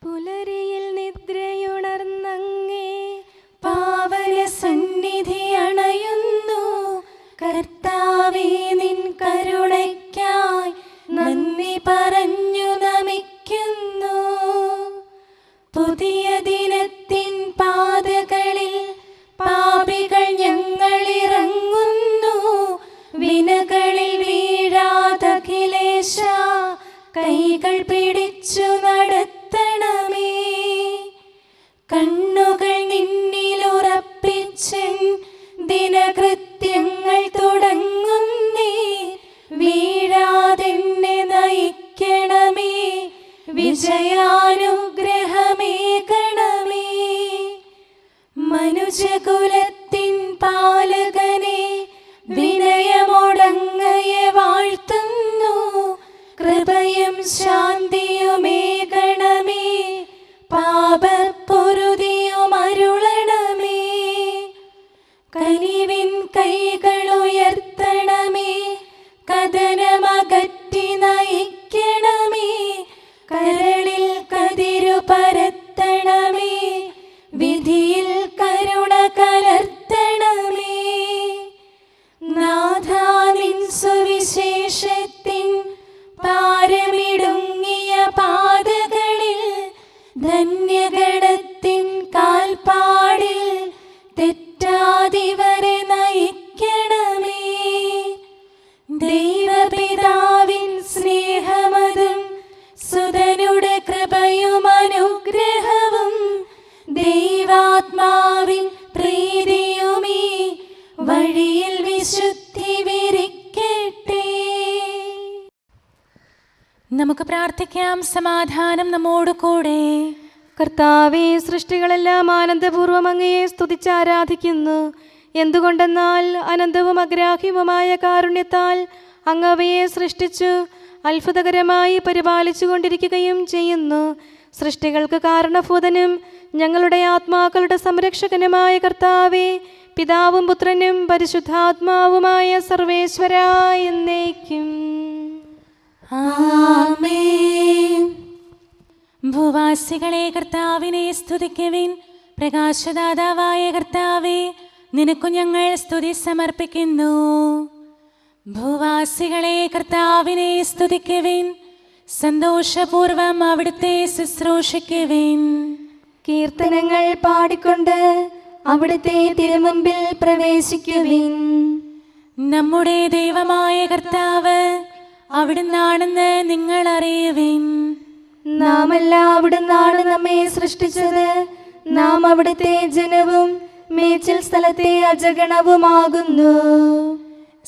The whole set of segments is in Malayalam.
പുലരിയിൽ നിദ്രയുണർന്നങ്ങേ പാവന സന്നിധി അണയുന്നു. കർത്താവേ, നിൻ കരുണയ്ക്കായി നന്ദി പറഞ്ഞു നമിക്കുന്നു. പുതിയ ദിനത്തിൻ പാതകളിൽ പാപികൾ ഞങ്ങളിറങ്ങുന്നു. വിനകളിൽ വീഴാതഖിലേശ കൈകൾ പിടിച്ചു നടത്തണമേ. കണ്ണുകൾ നിന്നിലുറപ്പിച്ചൻ ദിനകൃത്യങ്ങൾ തുടങ്ങുന്നേ. വീഴാതെന്നെ നയിക്കണമേ, വിജയാനുഗ്രഹമേകണമേ. മനുജകുലത്തിൻ പാലകനെ വിനയമൊടങ്ങയെ വാഴ്ത്തുന്നു. കൃപയും ശാന്തിയുമേകണമേ, പാപപ്പൊറുതിയുമരുളണമേ. കനിവിൻ കൈകളുയർത്തണമേ, കഥനമകറ്റി നയിക്കണമേ. കരളിൽ കതിരു പരത്തണമേ, വിധിയിൽ കരുണ കലർത്തണമേ. നാഥാ, നിൻ സുവിശേഷത്തിൻ പാരമിടുങ്ങിയ പാതകളിൽ ധന്യഗണത്തിൻ കാൽപ്പാടിൽ തെറ്റാതിവരെ നയിക്കണമേ. ദൈവപിതാവിൻ സ്നേഹമതും സുതനുടെ കൃപയും അനുഗ്രഹവും ദൈവാത്മാവിൻ പ്രീതിയുമീ വഴിയിൽ വിശുദ്ധി വിരിക്കട്ടെ. നമുക്ക് പ്രാർത്ഥിക്കാം. സമാധാനം നമ്മോട് കൂടെ. കർത്താവേ, സൃഷ്ടികളെല്ലാം ആനന്ദപൂർവ്വം അങ്ങയെ സ്തുതിച്ച് ആരാധിക്കുന്നു. എന്തുകൊണ്ടെന്നാൽ അനന്തവും അഗ്രാഹ്യവുമായ കാരുണ്യത്താൽ അങ്ങ് അവയെ സൃഷ്ടിച്ചു അത്ഭുതകരമായി പരിപാലിച്ചു കൊണ്ടിരിക്കുകയും ചെയ്യുന്നു. സൃഷ്ടികൾക്ക് കാരണഭൂതനും ഞങ്ങളുടെ ആത്മാക്കളുടെ സംരക്ഷകനുമായ കർത്താവേ, പിതാവും പുത്രനും പരിശുദ്ധാത്മാവുമായ സർവേശ്വരാ എന്നേക്കും ആമേൻ. ഭൂവാസികളെ കർത്താവിനെ സ്തുതിക്കുവിൻ. പ്രകാശദാതാവായ കർത്താവേ, നിനക്കു ഞങ്ങൾ സ്തുതി സമർപ്പിക്കുന്നു. ഭൂവാസികളെ കർത്താവിനെ സ്തുതിക്കുവിൻ. സന്തോഷപൂർവം അവിടുത്തെ ശുശ്രൂഷിക്കുവിൻ. കീർത്തനങ്ങൾ പാടിക്കൊണ്ട് അവിടുത്തെ തിരുമുമ്പിൽ പ്രവേശിക്കുവിൻ. നമ്മുടെ ദൈവമായ കർത്താവ് അവിടുന്നാണെന്ന് നിങ്ങൾ അറിയുവിൻ. നാമല്ല അവിടുന്നാണ് നമ്മെ സൃഷ്ടിച്ചത്. നാം അവിടുത്തെ ജനവും മേച്ചിൽ സ്ഥലത്തെ അജഗണവുമാകുന്നു.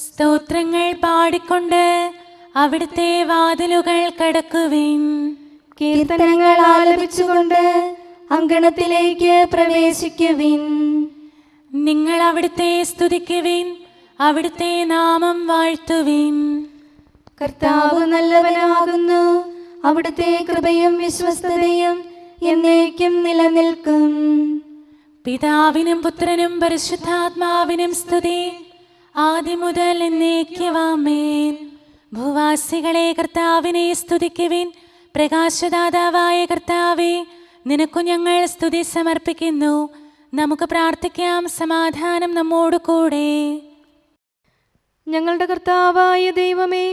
സ്തോത്രങ്ങൾ പാടിക്കൊണ്ട് അവിടുത്തെ വാതിലുകൾ കടക്കുവിൻ. കീർത്തനങ്ങൾ ആലപിച്ചുകൊണ്ട് അങ്കണത്തിലേക്ക് പ്രവേശിക്കുവിൻ. നിങ്ങൾ അവിടുത്തെ സ്തുതിക്കുവിൻ, അവിടുത്തെ നാമം വാഴ്ത്തുവിൻ. കർത്താവ് നല്ലവനാകുന്നു. അവിടുത്തെ കൃപയും വിശ്വസ്തതയും എന്നേക്കും നിലനിൽക്കും. പിതാവിനും പുത്രനും പരിശുദ്ധാത്മാവിനും സ്തുതി, ആദ്യം മുതൽ എന്നേക്കും ആമേൻ. ഭൂവാസികളെ കർത്താവിനെ സ്തുതിക്കുവിൻ. പ്രകാശദാതാവായ കർത്താവേ, നിനക്കു ഞങ്ങൾ സ്തുതി സമർപ്പിക്കുന്നു. നമുക്ക് പ്രാർത്ഥിക്കാം. സമാധാനം നമ്മോട് കൂടെ. ഞങ്ങളുടെ കർത്താവായ ദൈവമേ,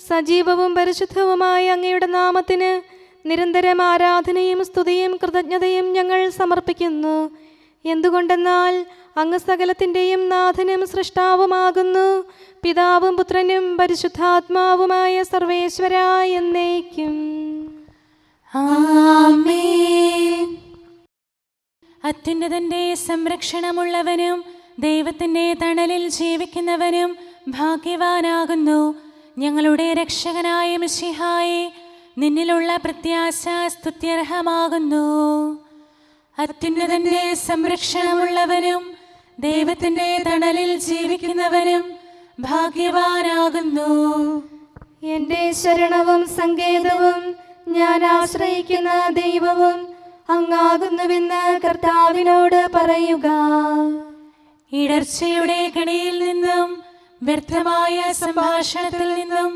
സജീവവും പരിശുദ്ധവുമായ അങ്ങയുടെ നാമത്തിന് നിരന്തരം ആരാധനയും സ്തുതിയും കൃതജ്ഞതയും ഞങ്ങൾ സമർപ്പിക്കുന്നു. എന്തുകൊണ്ടെന്നാൽ അങ്ങ് സകലത്തിൻ്റെയും നാഥനും സൃഷ്ടാവുമാകുന്നു. പിതാവും പുത്രനും പരിശുദ്ധാത്മാവുമായ സർവേശ്വരാ എന്നേക്കും ആമേൻ. അത്യുന്നതന്റെ സംരക്ഷണമുള്ളവനും ദൈവത്തിൻ്റെ തണലിൽ ജീവിക്കുന്നവനും ഭാഗ്യവാനാകുന്നു. ഞങ്ങളുടെ രക്ഷകനായ മിശിഹായേ, നിന്നിലുള്ള പ്രത്യാശ സ്തുത്യർഹമാകുന്നു. അത്യുന്നതന്റെ സംരക്ഷണമുള്ളവനും ദൈവത്തിൻ്റെ തണലിൽ ജീവിക്കുന്നവനും ഭാഗ്യവാനാകുന്നു. എൻ്റെ ശരണവും സങ്കേതവും ഞാൻ ആശ്രയിക്കുന്ന ദൈവവും അങ്ങാകുന്നുവെന്ന് കർത്താവിനോട് പറയുക. ഇടർച്ചയുടെ കണിയിൽ നിന്നും വ്യർത്ഥമായ സംഭാഷണത്തിൽ നിന്നും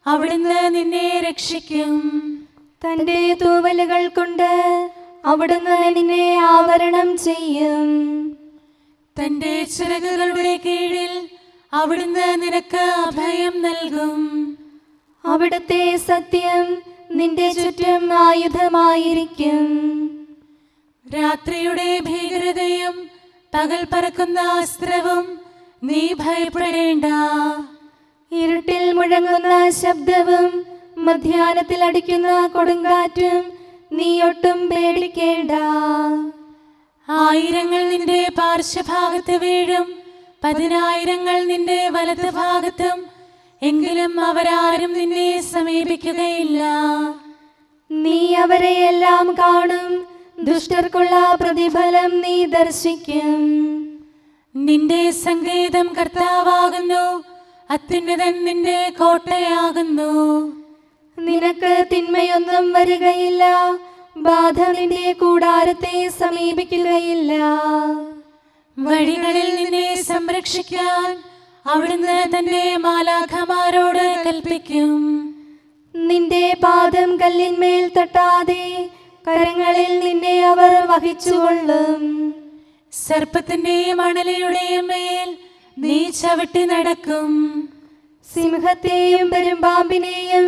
അവിടുന്ന് നിന്നെ രക്ഷിക്കും. തന്റെ തൂവലുകൾ കൊണ്ട് അവിടുന്ന് നിന്നെ ആവരണം ചെയ്യും. തന്റെ ചിറകുകളുടെ കീഴിൽ അവിടുന്ന് നിനക്ക് അഭയം നൽകും. അവിടുത്തെ സത്യം നിന്റെ ചുറ്റും ആയുധമായിരിക്കും. രാത്രിയുടെ ഭീകരതയും പകൽ പറക്കുന്ന അസ്ത്രവും നീ ഭയപ്പെടേണ്ട. ഇരുട്ടിൽ മുഴങ്ങുന്ന ശബ്ദവും മധ്യാഹ്നത്തിൽ അടിക്കുന്ന കൊടുങ്കാറ്റും നീ ഒട്ടും പേടിക്കേണ്ട. ആയിരങ്ങൾ നിന്റെ പാർശ്വഭാഗത്ത് വീഴും, 10,000 നിന്റെ വലത് ഭാഗത്തും, എങ്കിലും അവരാരും നിന്നെ സമീപിക്കുകയില്ല. നീ അവരെയെല്ലാം കാണും, ദുഷ്ടർക്കുള്ള പ്രതിഫലം നീ ദർശിക്കും. നിന്റെ സങ്കേതം കർത്താവാകുന്നു, അത്യുന്നതൻ നിന്റെ കോട്ടയാകുന്നു. നിനക്ക് തിന്മയൊന്നും വരികയില്ല, ബാധ നിന്റെ കൂടാരത്തെ സമീപിക്കുകയില്ല. വഴികളിൽ നിന്നെ സംരക്ഷിക്കാൻ അവിടുന്ന് തന്റെ മാലാഖമാരോട് കൽപ്പിക്കും. നിന്റെ പാദം കല്ലിന്മേൽ തട്ടാതെ കരങ്ങളിൽ നിന്നെ അവർ വഹിച്ചുകൊള്ളും. സർപ്പത്തിന്റെയും അണലിയുടെയും മേൽ നീ ചവിട്ടി നടക്കും. സിംഹത്തെയും പെരുമ്പാമ്പിനെയും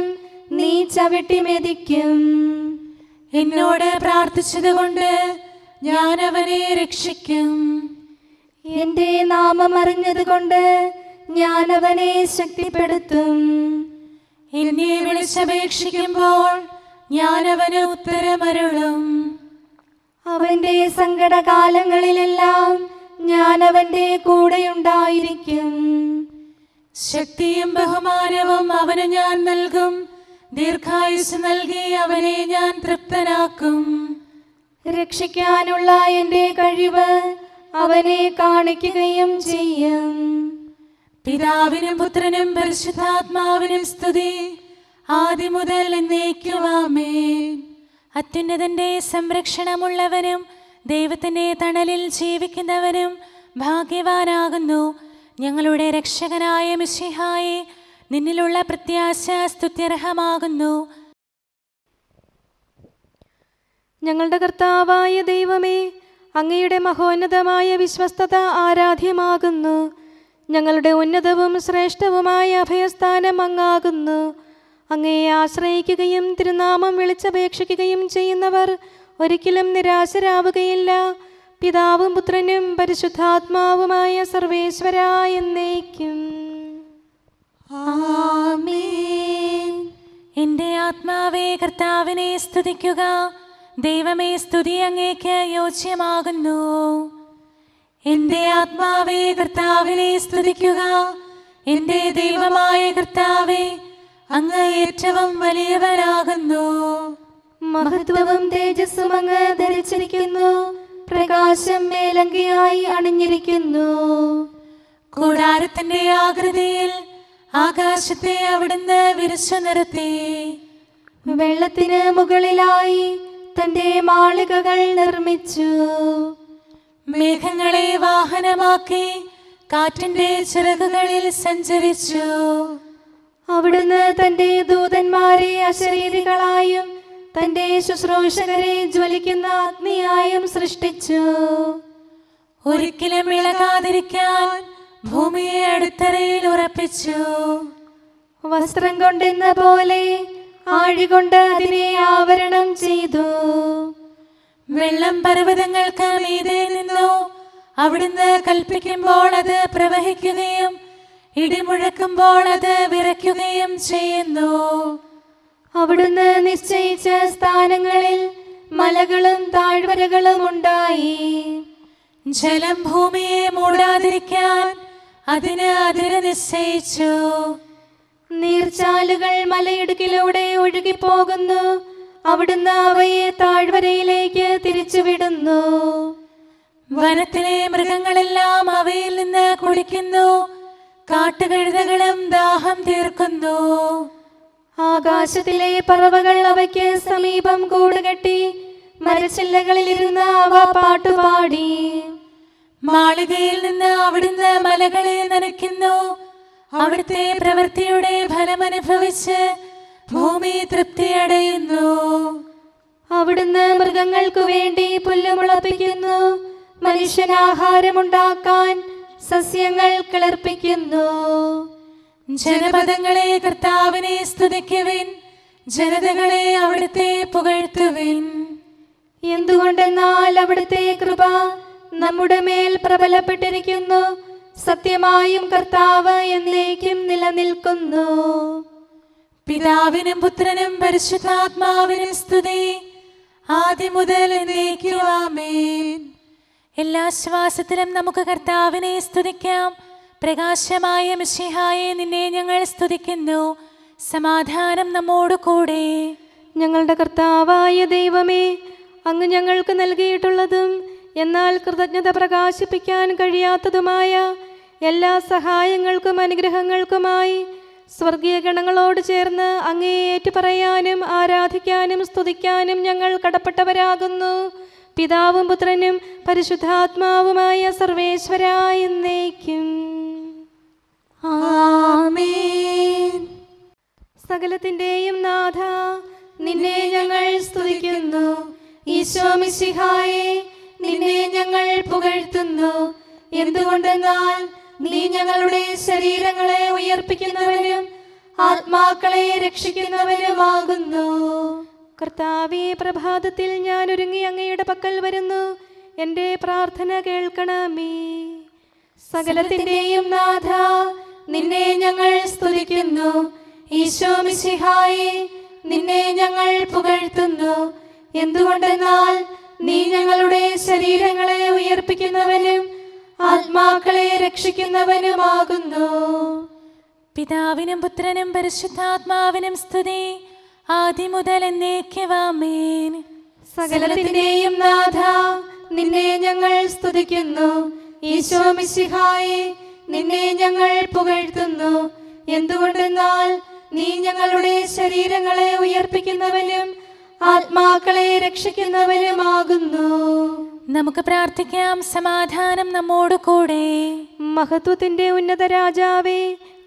നീ ചവിട്ടി മെതിക്കും. എന്നോട് പ്രാർത്ഥിച്ചതുകൊണ്ട് ഞാൻ അവനെ രക്ഷിക്കും. എന്റെ നാമം അറിഞ്ഞതുകൊണ്ട് ഞാൻ അവനെ ശക്തിപ്പെടുത്തും. എന്നെ വിളിച്ചപേക്ഷിക്കുമ്പോൾ ഞാൻ അവന് ഉത്തരമരുളും. അവന്റെ സങ്കടകാലങ്ങളിലെല്ലാം ഞാൻ അവന്റെ കൂടെയുണ്ടായിരിക്കും. ശക്തിയും ബഹുമാനവും അവന് ഞാൻ നൽകും. ദീർഘായുസ് നൽകി അവനെ ഞാൻ തൃപ്തനാക്കും. രക്ഷിക്കാനുള്ള എന്റെ കഴിവ് അവനെ കാണിക്കുകയും ചെയ്യും. പിതാവിനും പുത്രനും പരിശുദ്ധാത്മാവിനും സ്തുതി, ആദ്യം മുതൽ എന്നേക്കും ആമേൻ. അത്യുന്നതന്റെ സംരക്ഷണമുള്ളവനും ദൈവത്തിന്റെ തണലിൽ ജീവിക്കുന്നവനും ഭാഗ്യവാനാകുന്നു. ഞങ്ങളുടെ രക്ഷകനായ മിശിഹായേ, നിന്നിലുള്ള പ്രത്യാശ സ്തുത്യർഹമാകുന്നു. ഞങ്ങളുടെ കർത്താവായ ദൈവമേ, അങ്ങയുടെ മഹോന്നതമായ വിശ്വസ്തത ആരാധ്യമാകുന്നു. ഞങ്ങളുടെ ഉന്നതവും ശ്രേഷ്ഠവുമായ അഭയസ്ഥാനം അങ്ങാകുന്നു. അങ്ങയെ ആശ്രയിക്കുകയും തിരുനാമം വിളിച്ചപേക്ഷിക്കുകയും ചെയ്യുന്നവർ ഒരിക്കലും നിരാശരാവുകയില്ല. പിതാവും പുത്രനും പരിശുദ്ധാത്മാവുമായ സർവേശ്വരാ എന്നേക്കും ആമേൻ. എൻ്റെ ആത്മാവേ കർത്താവിനെ സ്തുതിക്കുക. ദൈവമേ, സ്തുതി അങ്ങേക്ക് യോജ്യമാകുന്നു. എൻ്റെ ആത്മാവേ കർത്താവിനെ സ്തുതിക്കുക. എൻ്റെ ദൈവമായ കർത്താവേ, അങ്ങ് ഏറ്റവും വലിയവനാകുന്നു. മഹത്വവും തേജസ്സും അങ്ങ് ധരിച്ചിരിക്കുന്നു. പ്രകാശം മേലങ്കിയായി അണിഞ്ഞിരിക്കുന്നു. കൂടാരത്തിന്റെ ആകൃതിയിൽ ആകാശത്തെ അവിടുന്ന് വിരിച്ചു നിർത്തി. വെള്ളത്തിന് മുകളിലായി തന്റെ മാളികകൾ നിർമ്മിച്ചു. മേഘങ്ങളെ വാഹനമാക്കി കാറ്റിന്റെ ചിറകുകളിൽ സഞ്ചരിച്ചു. അവിടുന്ന് തന്റെ ദൂതന്മാരെ അശരീരികളായും തന്റെ ശുശ്രൂഷകരെ ജ്വലിക്കുന്ന അഗ്നിയായും സൃഷ്ടിച്ചു. ഒരിക്കലും ഇളകാതിരിക്കാൻ ഭൂമിയെ അടിത്തറയിൽ ഉറപ്പിച്ചു. വസ്ത്രം കൊണ്ടെന്ന പോലെ ആഴികൊണ്ട് അതിനെ ആവരണം ചെയ്തു. വെള്ളം പർവ്വതങ്ങൾക്ക് മീതെ നിന്നു. അവിടുന്ന് കൽപ്പിക്കുമ്പോൾ അത് പ്രവഹിക്കുകയും ഇടിമുഴക്കുമ്പോൾ അത് വിറയ്ക്കുകയും ചെയ്യുന്നു. അവിടുന്ന് നിശ്ചയിച്ച സ്ഥാനങ്ങളിൽ മലകളും താഴ്വരകളും ഉണ്ടായി. ജലം ഭൂമിയെ മൂടാതിരിക്കാൻ അതിന് അതിര് നിശ്ചയിച്ചു. നീർച്ചാലുകൾ മലയിടുക്കിലൂടെ ഒഴുകിപ്പോകുന്നു. അവിടുന്ന് അവയെ താഴ്വരയിലേക്ക് തിരിച്ചുവിടുന്നു. വനത്തിലെ മൃഗങ്ങളെല്ലാം അവയിൽ നിന്ന് കുടിക്കുന്നു. കാട്ടുകഴുതകളും ദാഹം തീർക്കുന്നു. ആകാശത്തിലെ പറവകൾ അവയ്ക്ക് സമീപം കൂടുകെട്ടി മരച്ചില്ലകളിലിരുന്ന് അവ പാട്ടുപാടി. മാളികയിൽ നിന്ന് അവിടുന്ന് മലകളെ നനയ്ക്കുന്നു. അവിടുത്തെ പ്രവൃത്തിയുടെ ഫലമനുഭവിച്ച് ഭൂമി തൃപ്തിയടയുന്നു. മൃഗങ്ങൾക്കു വേണ്ടി പുല്ല് മുളപ്പിക്കുന്നു. മനുഷ്യനാഹാരമുണ്ടാക്കാൻ സസ്യങ്ങൾ കിളിർപ്പിക്കുന്നു. ജനപദങ്ങളെ കർത്താവിനെ സ്തുതിക്കുവിൻ, ജനതകളെ അവിടുത്തെ പുകഴ്ത്തുവിൻ. എന്തുകൊണ്ടെന്നാൽ അവിടുത്തെ കൃപ നമ്മുടെ മേൽ പ്രബലപ്പെട്ടിരിക്കുന്നു. സത്യമായും കർത്താവ് എന്നേക്കും നിലനിൽക്കുന്നു. പിതാവിനും പുത്രനും പരിശുദ്ധാത്മാവിനും സ്തുതി, ആദ്യം മുതൽ എന്നേക്കും ആമേൻ. എല്ലാ ശ്വാസത്തിലും നമുക്ക് കർത്താവിനെ സ്തുതിക്കാം. പ്രകാശമായ മിശിഹായെ, നിന്നെ ഞങ്ങൾ സ്തുതിക്കുന്നു. സമാധാനം നമ്മോട് കൂടെ. ഞങ്ങളുടെ കർത്താവായ ദൈവമേ, അങ്ങ് ഞങ്ങൾക്ക് നൽകിയിട്ടുള്ളതും എന്നാൽ കൃതജ്ഞത പ്രകാശിപ്പിക്കാൻ കഴിയാത്തതുമായ എല്ലാ സഹായങ്ങൾക്കും അനുഗ്രഹങ്ങൾക്കുമായി സ്വർഗീയ ഗണങ്ങളോട് ചേർന്ന് അങ്ങേ ഏറ്റുപറയാനും ആരാധിക്കാനും സ്തുതിക്കാനും ഞങ്ങൾ കടപ്പെട്ടവരാകുന്നു. പിതാവും പുത്രനും പരിശുദ്ധാത്മാവുമായ സർവേശ്വരായ എന്നേക്കും ആമേൻ. സകലത്തിന്റെയും നാഥ, നിന്നെ ഞങ്ങൾ സ്തുതിക്കുന്നു. ഈശോ മിശിഹായെ, നിന്നെ ഞങ്ങൾ പുകഴ്ത്തുന്നു. എന്തുകൊണ്ടെന്നാൽ നീ ഞങ്ങളുടെ ശരീരങ്ങളെ ഉയർപ്പിക്കുന്നവനും ആത്മാക്കളെ രക്ഷിക്കുന്നവനുമാകുന്നു. കർത്താവേ, പ്രഭാതത്തിൽ ഞാൻ ഒരുങ്ങി അങ്ങയുടെ പക്കൽ വരുന്നു. എൻ്റെ പ്രാർത്ഥന കേൾക്കണമേ. സകലത്തിന്റെയും നാഥ, നിന്നെ ഞങ്ങൾ സ്തുതിക്കുന്നു. ഈശോ മിശിഹായെ, നിന്നെ ഞങ്ങൾ പുകഴ്ത്തുന്നു. എന്തുകൊണ്ടെന്നാൽ നീ ഞങ്ങളുടെ ശരീരങ്ങളെ ഉയർപ്പിക്കുന്നവനും ആത്മാക്കളെ രക്ഷിക്കുന്നവനുമാകുന്നു. പിതാവിനും പുത്രനും പരിശുദ്ധാത്മാവിനും സ്തുതി, ആദ്യം മുതൽ എന്നേക്കും ആമേൻ. സകലത്തിന്റെയും നാഥ, നിന്നെ ഞങ്ങൾ സ്തുതിക്കുന്നു. ഈശോ മിശിഹായെ, നിന്നെ ഞങ്ങൾ പുകഴ്ത്തുന്നു. എന്തുകൊണ്ടെന്നാൽ നീ ഞങ്ങളുടെ ശരീരങ്ങളെ ഉയർപ്പിക്കുന്നവനും ആത്മാക്കളെ രക്ഷിക്കുന്നവനുമാകുന്നു. നമുക്ക് പ്രാർത്ഥിക്കാം. സമാധാനം നമ്മോട് കൂടെ. മഹത്വത്തിന്റെ ഉന്നത രാജാവേ,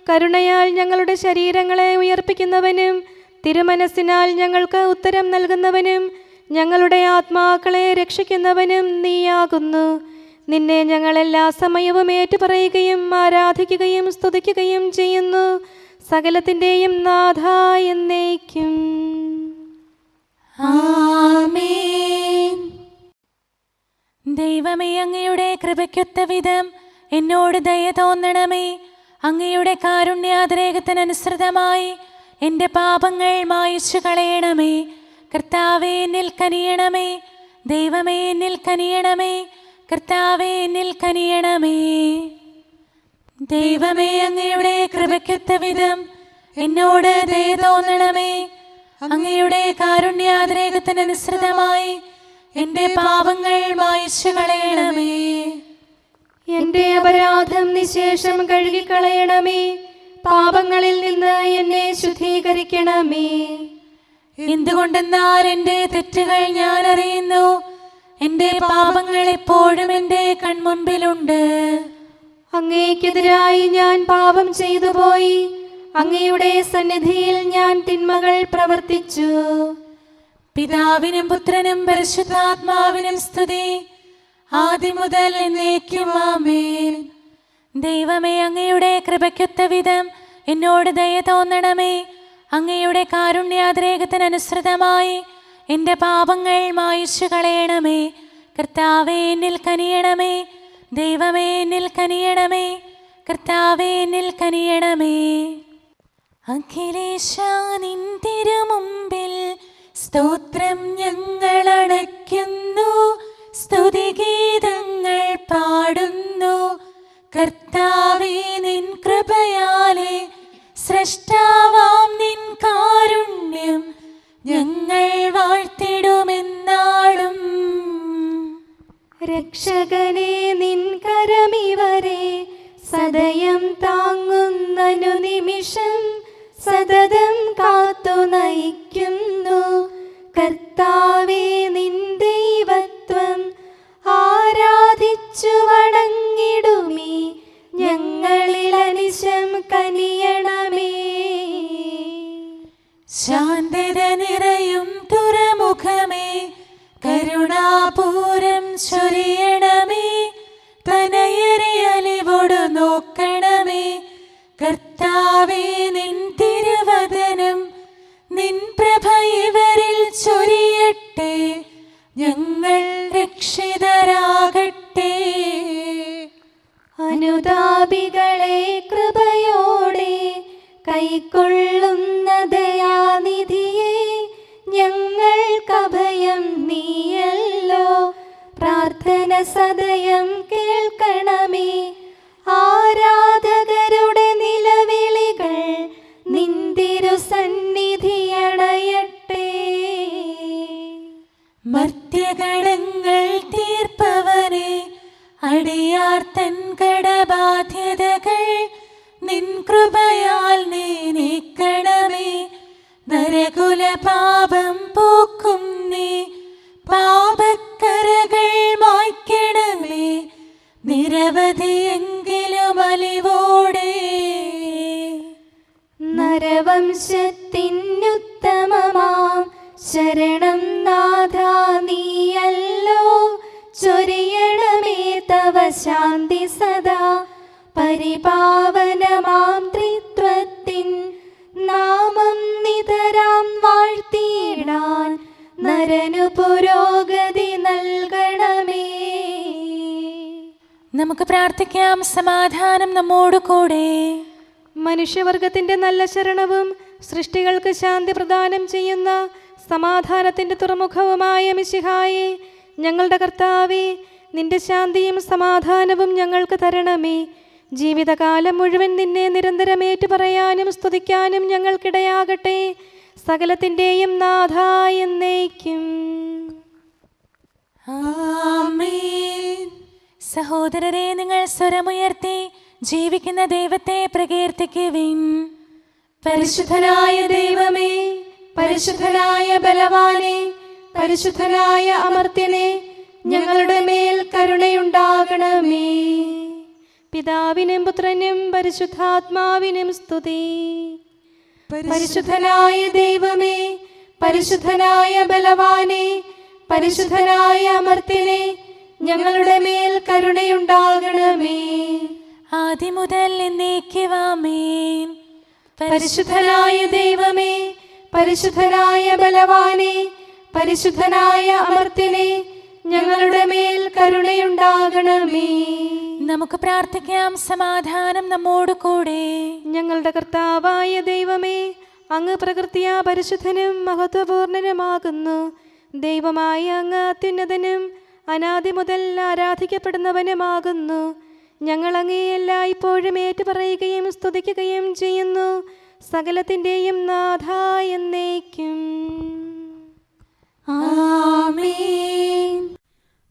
കരുണയാൽ ഞങ്ങളുടെ ശരീരങ്ങളെ ഉയർപ്പിക്കുന്നവനും തിരുമനസ്സിനാൽ ഞങ്ങൾക്ക് ഉത്തരം നൽകുന്നവനും ഞങ്ങളുടെ ആത്മാക്കളെ രക്ഷിക്കുന്നവനും നീയാകുന്നു. നിന്നെ ഞങ്ങൾ എല്ലാ സമയവും ഏറ്റുപറയുകയും ആരാധിക്കുകയും സ്തുതിക്കുകയും ചെയ്യുന്നു. സകലത്തിന്റെയും നാഥ എന്നേക്കും ആമേൻ. ദൈവമേ, അങ്ങയുടെ കൃപയ്ക്കൊത്ത വിധം എന്നോട് ദയ തോന്നണമേ. അങ്ങയുടെ കാരുണ്യാതിരേകത്തിനനുസൃതമായി എൻ്റെ പാപങ്ങൾ മായിച്ചു കളയണമേ. കർത്താവേ, എന്നിൽ കനിയണമേ. ദൈവമേ, എന്നിൽ കനിയണമേ. കർത്താവേ, എന്നിൽ കനിയണമേ. ദൈവമേ, അങ്ങയുടെ കൃപയ്ക്കൊത്ത വിധം എന്നോട് ദയ തോന്നണമേ. അങ്ങയുടെ കാരുണ്യാതിരേകത്തിനനുസൃതമായി എൻ്റെ പാപങ്ങൾ മായിച്ചു കളയണമേ. എൻ്റെ അപരാധം നിശേഷം കഴുകിക്കളയണമേ. പാപങ്ങളിൽ നിന്ന് എന്നെ ശുദ്ധീകരിക്കണമേ. എന്തുകൊണ്ടെന്നാൽ എൻ്റെ തെറ്റുകൾ ഞാൻ അറിയുന്നു. എൻ്റെ പാപങ്ങൾ എപ്പോഴും എൻ്റെ കൺമുൻപിലുണ്ട്. അങ്ങേക്കെതിരായി ഞാൻ പാപം ചെയ്തു പോയി. അങ്ങയുടെ സന്നിധിയിൽ ഞാൻ തിന്മകൾ പ്രവർത്തിച്ചു. പിതാവിനും പുത്രനും പരിശുദ്ധാത്മാവിനും സ്തുതി, ആദ്യം മുതൽ എന്നേക്കും ആമേൻ. ദൈവമേ, അങ്ങയുടെ കൃപയ്ക്കൊത്ത വിധം എന്നോട് ദയ തോന്നണമേ. അങ്ങയുടെ കാരുണ്യാതിരേകത്തിനനുസൃതമായി എൻ്റെ പാപങ്ങൾ മായിച്ചു കളയണമേ. കർത്താവേ, എന്നിൽ കനിയണമേ. ദൈവമേ, എന്നിൽ കനിയണമേ. കർത്താവേ, എന്നിൽ കനിയണമേ. അഖിലേശാ, നിൻ തിരുമുമ്പിൽ സ്തോത്രം ഞങ്ങൾ അണയ്ക്കുന്നു. സ്തുതിഗീതങ്ങൾ പാടുന്നു. കർത്താവേ, നിൻ കൃപയാലെ സ്രഷ്ടാവാം നിൻ കാരുണ്യം ഞങ്ങൾ വാഴ്ത്തിടുമെന്നാളും. രക്ഷകനെ, നിൻ കരമിവരെ സദയം താങ്ങുന്നനു നിമിഷം സതതം കാത്തു നയിക്കുന്നു. കർത്താവേ, നിൻ ദൈവത്വം ആരാധിച്ചു വണങ്ങിടുമീ ഞങ്ങളിൽ അനിശം കനിയണമേ. ശാന്തത നിറയും തുറമുഖമേ, കരുണ സദയം നീയല്ലോ. പ്രാർത്ഥന സദയം കേൾക്കണമേ. ആരാധകരുടെ നിലവിളികൾ നിന്തിരു സന്നിധിയണയട്ടെ. മർത്യകടങ്ങൾ തീർപ്പവനെ, അടിയാർ തൻ കടബാധ്യതകൾ നിൻ കൃപയാൽ നീ നീക്കണമേ. നരകുല പാപം പോക്കും നീ, പാപക്കരകൾ മായ്ക്കണമേ. നിരവധിയെങ്കിലും അലിവോടെ നരവംശത്തിനുത്തമമാം ശരണം നാഥ നീയല്ലോ. ചൊരിയണമേ തവ ശാന്തി സദാ. പരിപാവനമാം ത്രിത്വത്തിൻ നാമം നിതരാം വാഴ്ത്തിയിടാൻ നരനു പുരോഗതി നൽകണമേ. നമുക്ക് പ്രാർത്ഥിക്കാം. സമാധാനം നമ്മോട് കൂടെ. മനുഷ്യവർഗത്തിന്റെ നല്ല ശരണവും സൃഷ്ടികൾക്ക് ശാന്തി പ്രദാനം ചെയ്യുന്ന സമാധാനത്തിന്റെ തുറമുഖവുമായ മിശിഹായേ, ഞങ്ങളുടെ കർത്താവേ, നിന്റെ ശാന്തിയും സമാധാനവും ഞങ്ങൾക്ക് തരണമേ. ജീവിതകാലം മുഴുവൻ നിന്നെ നിരന്തരം ഏറ്റുപറയാനും സ്തുതിക്കാനും ഞങ്ങൾക്കിടയാകട്ടെ. സകലത്തിൻ്റെയും നാഥ എന്നേക്കും. ആമേൻ. സഹോദരരെ, നിങ്ങൾ സ്വരമുയർത്തി ജീവിക്കുന്ന ദൈവത്തെ പ്രകീർത്തിക്കുവിൻ. പരിശുദ്ധനായ ദൈവമേ, പരിശുദ്ധനായ ബലവാനെ, പരിശുദ്ധനായ അമർത്യനെ, ഞങ്ങളുടെ മേൽ കരുണയുണ്ടാകണമേ. പിതാവിനും പുത്രനും പരിശുദ്ധാത്മാവിനും സ്തുതി. പരിശുദ്ധനായ ദൈവമേ, പരിശുദ്ധനായ ബലവാനെ, പരിശുദ്ധനായ അമർത്യനെ, ഞങ്ങളുടെ മേൽ കരുണയുണ്ടാകണമേ. ആദ്യം മുതൽ എന്നേക്കും ആമേൻ. പരിശുദ്ധനായ ദൈവമേ, പരിശുദ്ധനായ ബലവാനെ, പരിശുദ്ധനായ അമർത്യനെ, ഞങ്ങളുടെ മേൽ കരുണയുണ്ടാകണമേ. നമുക്ക് പ്രാർത്ഥിക്കാം. സമാധാനം നമ്മോട് കൂടെ. ഞങ്ങളുടെ കർത്താവായ ദൈവമേ, അങ്ങ് പ്രകൃതിയാ പരിശുദ്ധനും മഹത്വപൂർണനുമാകുന്നു. ദൈവമായ അങ്ങ് അത്യുന്നതനും അനാദി മുതൽ ആരാധിക്കപ്പെടുന്നവനുമാകുന്നു. ഞങ്ങൾ അങ്ങേ എല്ലായ്പ്പോഴും ഏറ്റുപറയുകയും സ്തുതിക്കുകയും ചെയ്യുന്നു. സകലത്തിൻ്റെയും നാഥ എന്നേക്കും. ആമേൻ.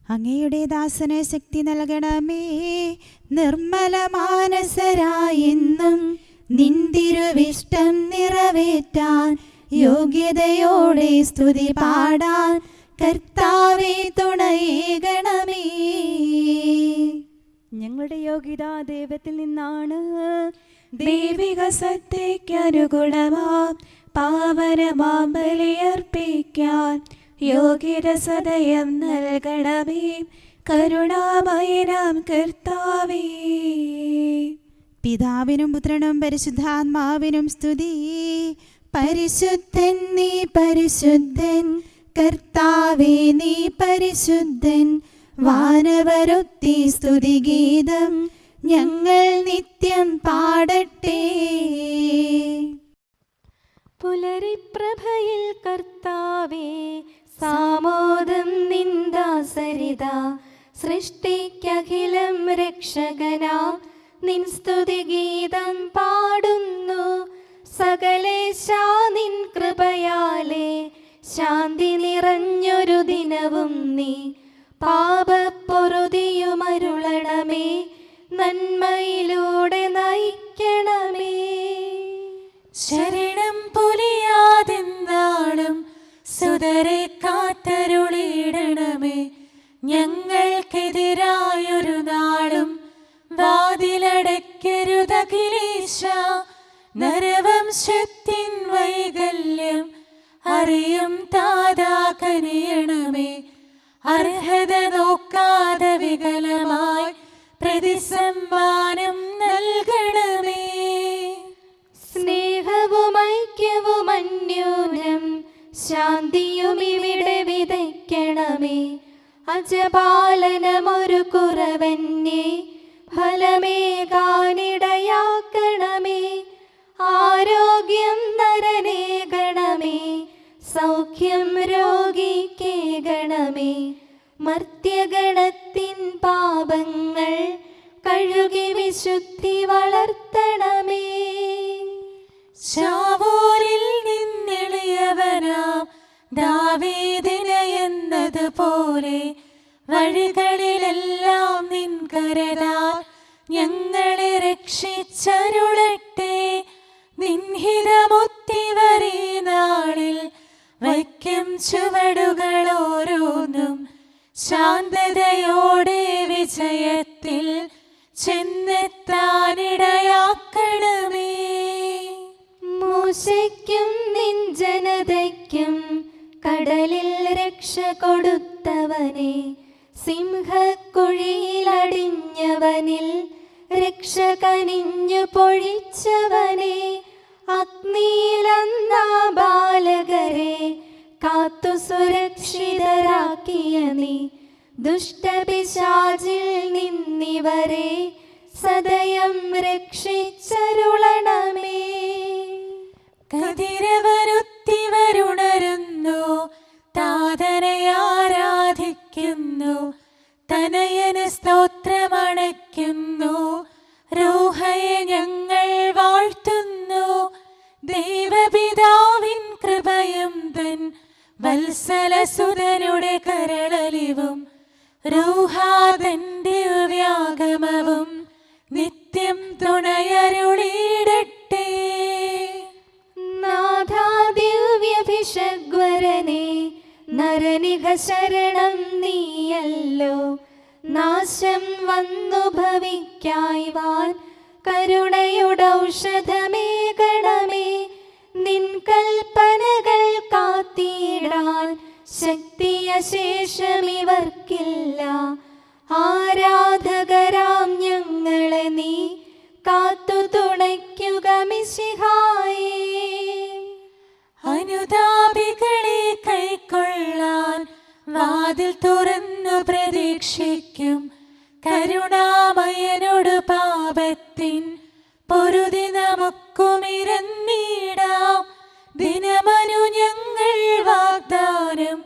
അങ്ങയുടെ ദാസന് ശക്തി നൽകണമേ. നിർമ്മല മാനസരായെന്നും നിന്തിരുവിഷ്ടം നിറവേറ്റാൻ യോഗ്യതയോടെ സ്തുതി പാടാൻ കർത്താവേ തുണയേകണമേ. ഞങ്ങളുടെ യോഗ്യത ദൈവത്തിൽ നിന്നാണ്. ദൈവിക സത്യയ്ക്കനുഗുണമാം പാവനമാം ബലിയർപ്പിക്കാൻ യോഗ്യത സദയം നൽകണമേ. കരുണാമയനാം കർത്താവേ. പിതാവിനും പുത്രനും പരിശുദ്ധാത്മാവിനും സ്തുതി. പരിശുദ്ധൻ നീ പരിശുദ്ധൻ, കർത്താവേ നീ പരിശുദ്ധൻ. വാനവരൊത്തി സ്തുതിഗീതം ഞങ്ങൾ നിത്യം പാടട്ടെ. പുലരിപ്രഭയിൽ കർത്താവേ, സാമോദം നിന്ദാസരിത. സൃഷ്ടിക്കഖിലം രക്ഷകനാം നിൻ സ്തുതിഗീതം പാടുന്നു. സകലേശാ നിൻ കൃപയാലേ ശാന്തി നിറഞ്ഞൊരു ദിനവും നീ. പാപപ്പൊറുതിയുമരുളണമേ, നന്മയിലൂടെ നയിക്കണമേ. ശരണം പൊലിയാതെന്നാളും സുതരെ കാത്തരുളിയിടണമേ. ഞങ്ങൾക്കെതിരായൊരു നാളും വാതിലടയ്ക്കരുതഖിലേശ. നരവംശത്തിൻ വൈകല്യം അറിയും താതാ കനിയണമേ. അർഹത നോക്കാതെ വികലമായി പ്രതിസമ്മാനം നൽകണമേ. സ്നേഹവും ഐക്യവും അന്യോന്യം ശാന്തിയും ഇവിടെ വിതയ്ക്കണമേ. അജപാലനമൊരു കുറവന്നെ ഫലമേകാനിടയാക്കണമേ. ആരോഗ്യം നരനേകണമേ, സൗഖ്യം രോഗിക്കേകണമേ. മർത്യഗണത്തിൻ പാപങ്ങൾ കഴുകി വിശുദ്ധി വളർത്തണമേ. ശാവൂരിൽ നിന്നെളിയവനാം ദാവീദിന് എന്നതുപോലെ വഴികളിലെല്ലാം നിൻ കരതാൽ ഞങ്ങളെ രക്ഷിച്ചരുളട്ടെ. നിൻഹിതമൊത്തിവരെ നാളിൽ വയ്ക്കും ചുവടുകൾ ഓരോന്നും ശാന്തതയോടെ വിജയത്തിൽ ചെന്നെത്താനിടയാക്കണമേ. മൂശയ്ക്കും നിൻ ജനതയ്ക്കും കടലിൽ രക്ഷ കൊടുത്തവനെ, സിംഹക്കുഴിയിലടിഞ്ഞവനിൽ രക്ഷ കനിഞ്ഞു പൊഴിച്ചവനെ, അഗ്നിയിലന്നാ ബാലകരെ കാത്തു സുരക്ഷിതരാക്കിയ നീ, ദുഷ്ടപിശാചിൽ നിന്നിവരെ സദയം രക്ഷിച്ചരുളണമേ. കതിരവരുത്തിവരുണരുന്നു, താതനെ ആരാധിക്കുന്നു, തനയന് സ്തോത്രമണയ്ക്കുന്നു, റൂഹയെ ഞങ്ങൾ വാഴ്ത്തുന്നു. ദൈവപിതാവിൻ കൃപയും തൻ വത്സലസുതനുടെ കരളലിവും റൂഹാതൻ ദിവ്യാഗമവും നിത്യം തുണയരുളിയിടട്ടെ. നാഥാ ദിവ്യഭിഷഗ്വരനെ, നരനിക ശരണം നീയല്ലോ. നാശം വന്നു ഭവിക്കായ്വാൻ കരുണയുടൗഷധമേകണമേ. നിൻ കൽപ്പനകൾ കാത്തിടാൻ ശക്തിയശേഷമിവർക്കില്ല. ആരാധകരാം ഞങ്ങളെ നീ കാത്തു തുണയ്ക്കുക മിശിഹായേ. അനുതാപികളെ കൈക്കൊള്ളാൻ വാതിൽ തുറന്നു പ്രതീക്ഷിക്കും. കരുണാമയനോട് പാപത്തിൻ പൊറുതി നമുക്കുമിരന്നിടാം. ദിനമനു ഞങ്ങൾ വാഗ്ദാനം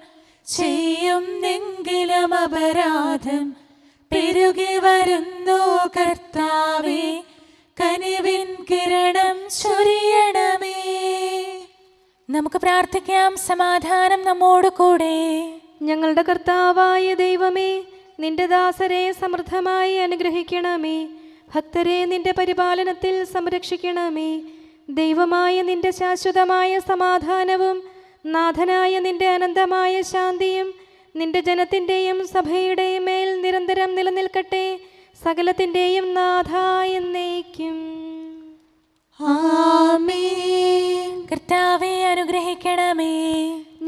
ചെയ്യുന്നെങ്കിലും അപരാധം പെരുകി വരുന്നു. കർത്താവേ, കനിവിൻ കിരണം ചൊരിയണമേ. നമുക്ക് പ്രാർത്ഥിക്കാം. സമാധാനം നമ്മോട് കൂടെ. ഞങ്ങളുടെ കർത്താവായ ദൈവമേ, നിന്റെ ദാസരെ സമൃദ്ധമായി അനുഗ്രഹിക്കണമേ. ഭക്തരെ നിന്റെ പരിപാലനത്തിൽ സംരക്ഷിക്കണമേ. ദൈവമായ നിന്റെ ശാശ്വതമായ സമാധാനവും നാഥനായ നിന്റെ അനന്തമായ ശാന്തിയും നിന്റെ ജനത്തിൻ്റെയും സഭയുടെയും മേൽ നിരന്തരം നിലനിൽക്കട്ടെ. സകലത്തിൻ്റെയും നാഥ എന്നേക്കും. ആമേൻ. കർത്താവേ, അനുഗ്രഹിക്കണമേ.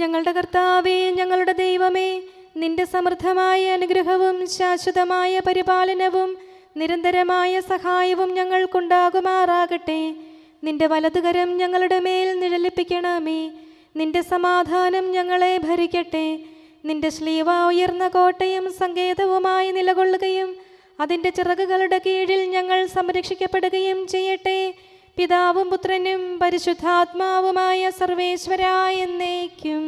ഞങ്ങളുടെ കർത്താവേ, ഞങ്ങളുടെ ദൈവമേ, നിന്റെ സമൃദ്ധമായ അനുഗ്രഹവും ശാശ്വതമായ പരിപാലനവും നിരന്തരമായ സഹായവും ഞങ്ങൾക്കുണ്ടാകുമാറാകട്ടെ. നിന്റെ വലതുകരം ഞങ്ങളുടെ മേൽ നിഴലിപ്പിക്കണമേ. നിന്റെ സമാധാനം ഞങ്ങളെ ഭരിക്കട്ടെ. നിന്റെ ശ്ലീവ ഉയർന്ന കോട്ടയും സങ്കേതവുമായി നിലകൊള്ളുകയും അതിൻ്റെ ചിറകുകളുടെ കീഴിൽ ഞങ്ങൾ സംരക്ഷിക്കപ്പെടുകയും ചെയ്യട്ടെ. പിതാവും പുത്രനും പരിശുദ്ധാത്മാവുമായ സർവേശ്വരായ എന്നേക്കും.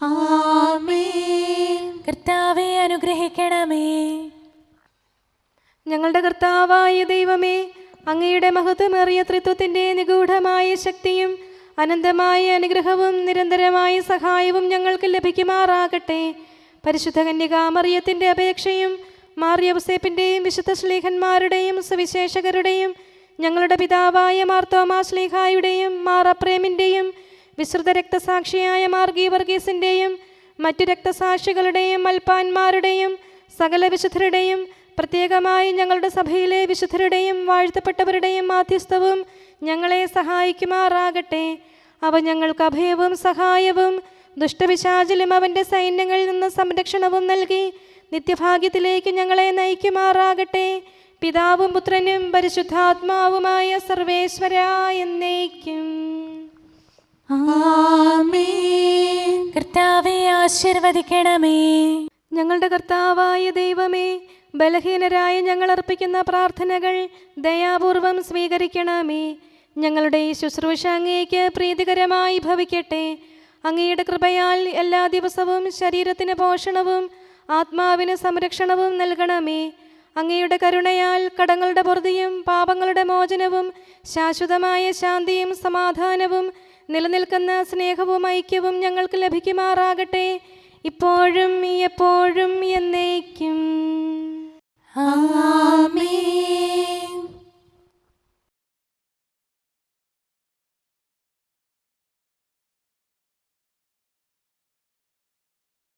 ആമേൻ. കർത്താവേ, അനുഗ്രഹിക്കണമേ. ഞങ്ങളുടെ കർത്താവായ ദൈവമേ, അങ്ങയുടെ മഹത്വമേറിയ ത്രിത്വത്തിൻ്റെ നിഗൂഢമായ ശക്തിയും അനന്തമായ അനുഗ്രഹവും നിരന്തരമായ സഹായവും ഞങ്ങൾക്ക് ലഭിക്കുമാറാകട്ടെ. പരിശുദ്ധ കന്യകാമറിയത്തിൻ്റെ അപേക്ഷയും മാർ യൗസേപ്പിൻ്റെയും വിശുദ്ധ ശ്ലീഹന്മാരുടെയും സുവിശേഷകരുടെയും ഞങ്ങളുടെ പിതാവായ മാർ തോമാ ശ്ലീഹായുടെയും മാർ അപ്രേമിൻ്റെയും വിശുദ്ധ രക്തസാക്ഷിയായ മാർ ഗീവർഗീസിൻ്റെയും മറ്റു രക്തസാക്ഷികളുടെയും മൽപ്പാന്മാരുടെയും സകല വിശുദ്ധരുടെയും പ്രത്യേകമായി ഞങ്ങളുടെ സഭയിലെ വിശുദ്ധരുടെയും വാഴ്ത്തപ്പെട്ടവരുടെയും മാധ്യസ്ഥവും ഞങ്ങളെ സഹായിക്കുമാറാകട്ടെ. അവ ഞങ്ങൾക്ക് അഭയവും സഹായവും ദുഷ്ടപിശാചിലും അവൻ്റെ സൈന്യങ്ങളിൽ നിന്ന് സംരക്ഷണവും നൽകി നിത്യഭാഗ്യത്തിലേക്ക് ഞങ്ങളെ നയിക്കുമാറാകട്ടെ. പിതാവും പുത്രനും പരിശുദ്ധാത്മാവുമായ സർവേശ്വരായ എന്നേക്കും. ആമേൻ. കർത്താവേ, ആശീർവദിക്കണമേ. ഞങ്ങളുടെ കർത്താവായ ദൈവമേ, ബലഹീനരായ ഞങ്ങൾ അർപ്പിക്കുന്ന പ്രാർത്ഥനകൾ ദയാപൂർവം സ്വീകരിക്കണമേ. ഞങ്ങളുടെ ഈ ശുശ്രൂഷ അങ്ങേക്ക് പ്രീതികരമായി ഭവിക്കട്ടെ. അങ്ങയുടെ കൃപയാൽ എല്ലാ ദിവസവും ശരീരത്തിന് പോഷണവും ആത്മാവിന് സംരക്ഷണവും നൽകണമേ. അങ്ങയുടെ കരുണയാൽ കടങ്ങളുടെ പൊറുതിയും പാപങ്ങളുടെ മോചനവും ശാശ്വതമായ ശാന്തിയും സമാധാനവും നിലനിൽക്കുന്ന സ്നേഹവും ഐക്യവും ഞങ്ങൾക്ക് ലഭിക്കുമാറാകട്ടെ, ഇപ്പോഴും എപ്പോഴും എന്നേക്കും. ആമേൻ.